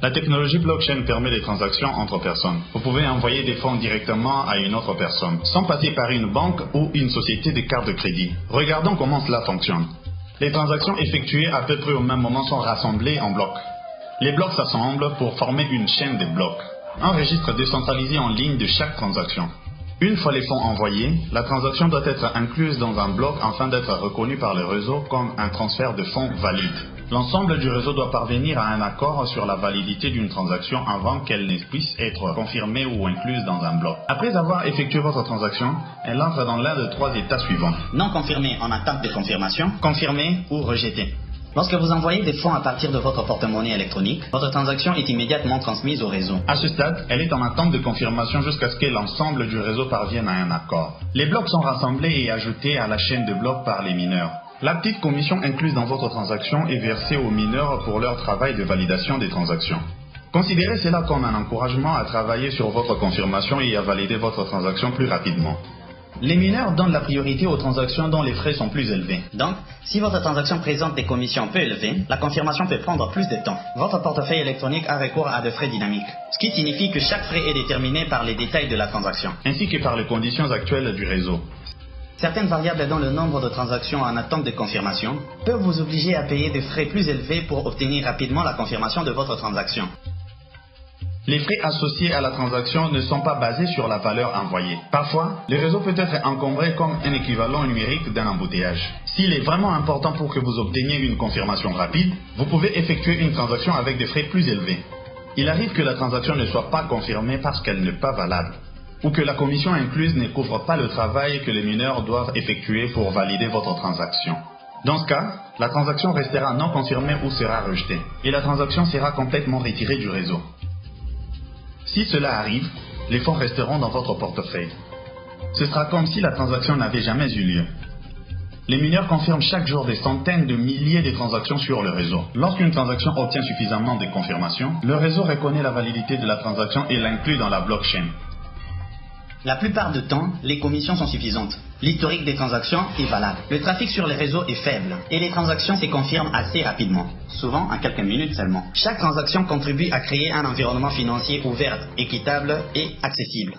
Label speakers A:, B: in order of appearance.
A: La technologie blockchain permet des transactions entre personnes. Vous pouvez envoyer des fonds directement à une autre personne, sans passer par une banque ou une société de cartes de crédit. Regardons comment cela fonctionne. Les transactions effectuées à peu près au même moment sont rassemblées en blocs. Les blocs s'assemblent pour former une chaîne de blocs, un registre décentralisé en ligne de chaque transaction. Une fois les fonds envoyés, la transaction doit être incluse dans un bloc afin d'être reconnue par le réseau comme un transfert de fonds valide. L'ensemble du réseau doit parvenir à un accord sur la validité d'une transaction avant qu'elle ne puisse être confirmée ou incluse dans un bloc. Après avoir effectué votre transaction, elle entre dans l'un des 3 états suivants.
B: Non confirmé en attente de confirmation, confirmé ou rejeté. Lorsque vous envoyez des fonds à partir de votre porte-monnaie électronique, votre transaction est immédiatement transmise au réseau.
A: À ce stade, elle est en attente de confirmation jusqu'à ce que l'ensemble du réseau parvienne à un accord. Les blocs sont rassemblés et ajoutés à la chaîne de blocs par les mineurs. La petite commission incluse dans votre transaction est versée aux mineurs pour leur travail de validation des transactions. Considérez cela comme un encouragement à travailler sur votre confirmation et à valider votre transaction plus rapidement. Les mineurs donnent la priorité aux transactions dont les frais sont plus élevés.
B: Donc, si votre transaction présente des commissions peu élevées, la confirmation peut prendre plus de temps. Votre portefeuille électronique a recours à des frais dynamiques, ce qui signifie que chaque frais est déterminé par les détails de la transaction,
A: ainsi que par les conditions actuelles du réseau.
B: Certaines variables dont le nombre de transactions en attente de confirmation peuvent vous obliger à payer des frais plus élevés pour obtenir rapidement la confirmation de votre transaction.
A: Les frais associés à la transaction ne sont pas basés sur la valeur envoyée. Parfois, le réseau peut être encombré comme un équivalent numérique d'un embouteillage. S'il est vraiment important pour que vous obteniez une confirmation rapide, vous pouvez effectuer une transaction avec des frais plus élevés. Il arrive que la transaction ne soit pas confirmée parce qu'elle n'est pas valable, ou que la commission incluse ne couvre pas le travail que les mineurs doivent effectuer pour valider votre transaction. Dans ce cas, la transaction restera non confirmée ou sera rejetée, et la transaction sera complètement retirée du réseau. Si cela arrive, les fonds resteront dans votre portefeuille. Ce sera comme si la transaction n'avait jamais eu lieu. Les mineurs confirment chaque jour des centaines de milliers de transactions sur le réseau. Lorsqu'une transaction obtient suffisamment de confirmations, le réseau reconnaît la validité de la transaction et l'inclut dans la blockchain.
B: La plupart du temps, les commissions sont suffisantes. L'historique des transactions est valable. Le trafic sur les réseaux est faible et les transactions se confirment assez rapidement, souvent en quelques minutes seulement. Chaque transaction contribue à créer un environnement financier ouvert, équitable et accessible.